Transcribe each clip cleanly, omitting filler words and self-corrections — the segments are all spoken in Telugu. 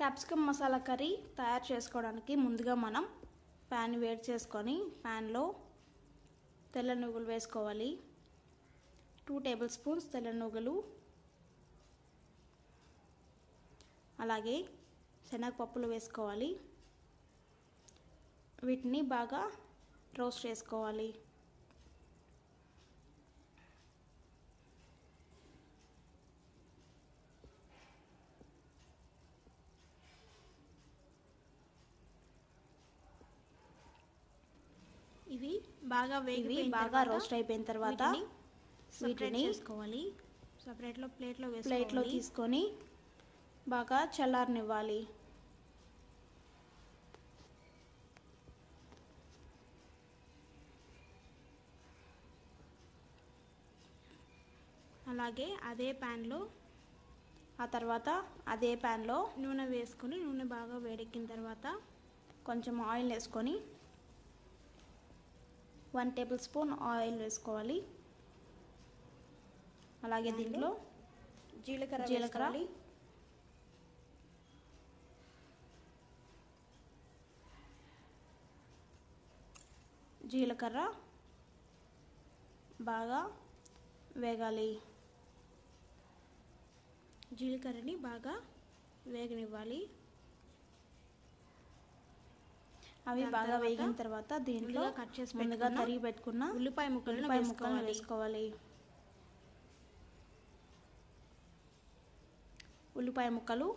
క్యాప్సికమ్ మసాలా కర్రీ తయారు చేసుకోవడానికి ముందుగా మనం ప్యాన్ వేడి చేసుకొని ప్యాన్లో తెల్ల నువ్వులు వేసుకోవాలి. 2 టేబుల్ స్పూన్స్ తెల్ల నువ్వులు, అలాగే శనగపప్పులు వేసుకోవాలి. వీటిని బాగా రోస్ట్ చేసుకోవాలి. ఇవి బాగా రోస్ట్ అయిపోయిన తర్వాత వీటిని చేసుకోవాలి. ప్లేట్లో తీసుకొని బాగా చల్లారనివ్వాలి. అలాగే అదే ప్యాన్లో నూనె వేసుకొని నూనె బాగా వేడెక్కిన తర్వాత కొంచెం ఆయిల్ వేసుకొని 1 టేబుల్ స్పూన్ ఆయిల్ వేసుకోవాలి. అలాగే దీంట్లో జీలకర్ర బాగా వేగాలి. జీలకర్రని బాగా వేగనివ్వాలి. అవి బాగా వేగిన తర్వాత దీంట్లో ముందుగా తరిగి పెట్టుకున్న ఉల్లిపాయ ముక్కలను వేసుకోవాలి. ఉల్లిపాయ ముక్కలు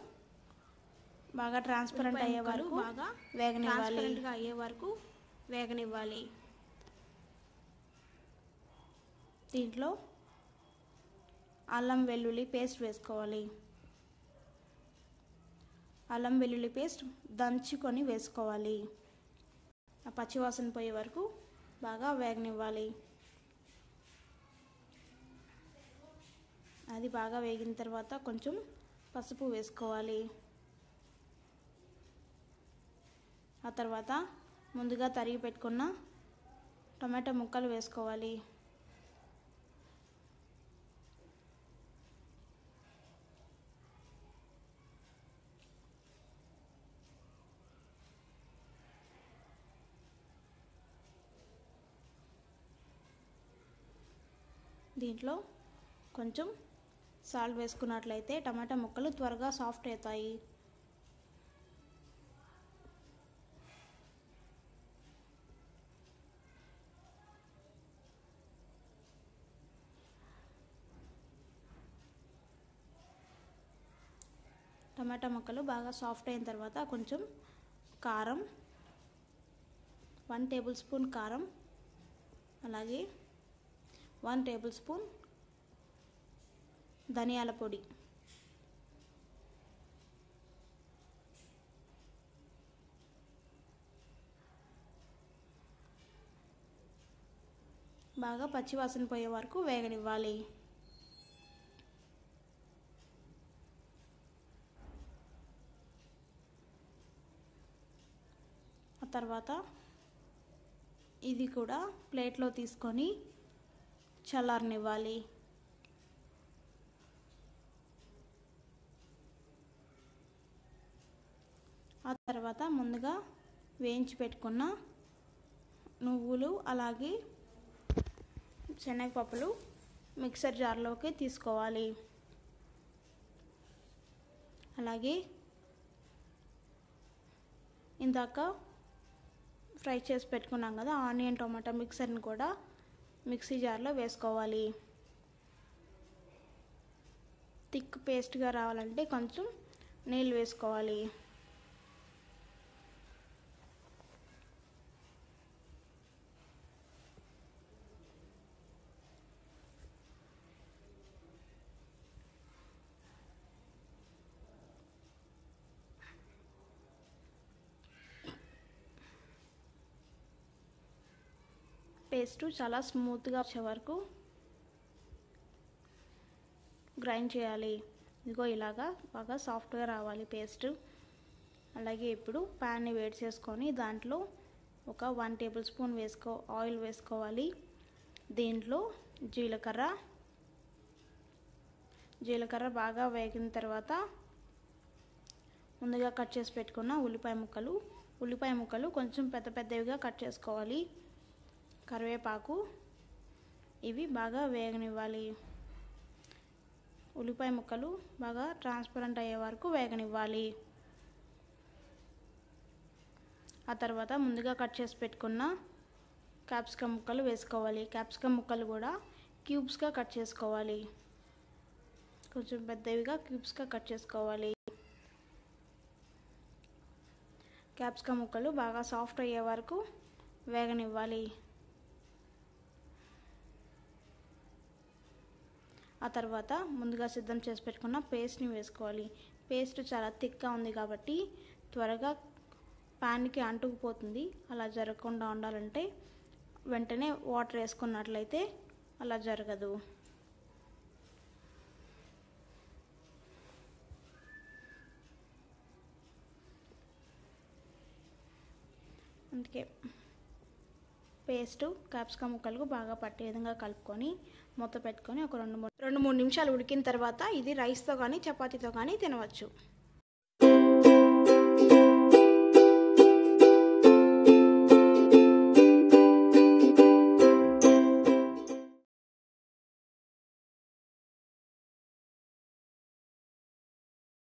బాగా ట్రాన్స్పరెంట్ అయ్యే వరకు వేగనివ్వాలి. దీంట్లో అల్లం వెల్లుల్లి పేస్ట్ వేసుకోవాలి. అల్లం వెల్లుల్లి పేస్ట్ దంచుకొని వేసుకోవాలి. ఆ పచ్చివాసన పోయే వరకు బాగా వేగనివ్వాలి. అది బాగా వేగిన తర్వాత కొంచెం పసుపు వేసుకోవాలి. ఆ తర్వాత ముందుగా తరిగి పెట్టుకున్న టమాటా ముక్కలు వేసుకోవాలి. దీంట్లో కొంచెం సాల్ట్ వేసుకున్నట్లయితే టమాటా ముక్కలు త్వరగా సాఫ్ట్ అవుతాయి. టమాటా ముక్కలు బాగా సాఫ్ట్ అయిన తర్వాత కొంచెం కారం, 1 టేబుల్ స్పూన్ కారం, అలాగే 1 టేబుల్ స్పూన్ ధనియాల పొడి, బాగా పచ్చివాసన పోయే వరకు వేగనివ్వాలి. ఆ తర్వాత ఇది కూడా ప్లేట్లో తీసుకొని చల్లారనివ్వాలి. ఆ తర్వాత ముందుగా వేయించి పెట్టుకున్న నువ్వులు అలాగే శనగపప్పులు మిక్సర్ జార్లోకి తీసుకోవాలి. అలాగే ఇందాక ఫ్రై చేసి పెట్టుకున్నాం కదా ఆనియన్ టమాటా మిక్సర్ని కూడా మిక్సీ జార్లో వేసుకోవాలి. థిక్ పేస్ట్గా రావాలంటే కొంచెం నీళ్ళు వేసుకోవాలి. పేస్ట్ చాలా స్మూత్గా వచ్చే వరకు గ్రైండ్ చేయాలి. ఇదిగో ఇలాగా బాగా సాఫ్ట్గా రావాలి పేస్ట్. అలాగే ఇప్పుడు ప్యాన్ని వేడి చేసుకొని దాంట్లో ఒక 1 టేబుల్ స్పూన్ ఆయిల్ వేసుకోవాలి. దీంట్లో జీలకర్ర బాగా వేగిన తర్వాత ముందుగా కట్ చేసి పెట్టుకున్న ఉల్లిపాయ ముక్కలు కొంచెం పెద్ద పెద్దవిగా కట్ చేసుకోవాలి. కరివేపాకు, ఇవి బాగా వేగనివ్వాలి. ఉల్లిపాయ ముక్కలు బాగా ట్రాన్స్పరెంట్ అయ్యే వరకు వేగనివ్వాలి. ఆ తర్వాత ముందుగా కట్ చేసి పెట్టుకున్న క్యాప్సికమ్ ముక్కలు వేసుకోవాలి. క్యాప్సికమ్ ముక్కలు కూడా క్యూబ్స్గా కట్ చేసుకోవాలి. కొంచెం పెద్దవిగా క్యూబ్స్గా కట్ చేసుకోవాలి. క్యాప్సికమ్ ముక్కలు బాగా సాఫ్ట్ అయ్యే వరకు వేగనివ్వాలి. ఆ తర్వాత ముందుగా సిద్ధం చేసి పెట్టుకున్న పేస్ట్ని వేసుకోవాలి. పేస్ట్ చాలా థిక్గా ఉంది కాబట్టి త్వరగా ప్యాన్కి అంటుకుపోతుంది. అలా జరగకుండా ఉండాలంటే వెంటనే వాటర్ వేసుకున్నట్లయితే అలా జరగదు. అందుకే పేస్టు క్యాప్సికమ్ ముక్కలకు బాగా పట్టే విధంగా కలుపుకొని మూత పెట్టుకొని ఒక 2-3 నిమిషాలు ఉడికిన తర్వాత ఇది రైస్తో కానీ చపాతీతో కానీ తినవచ్చు.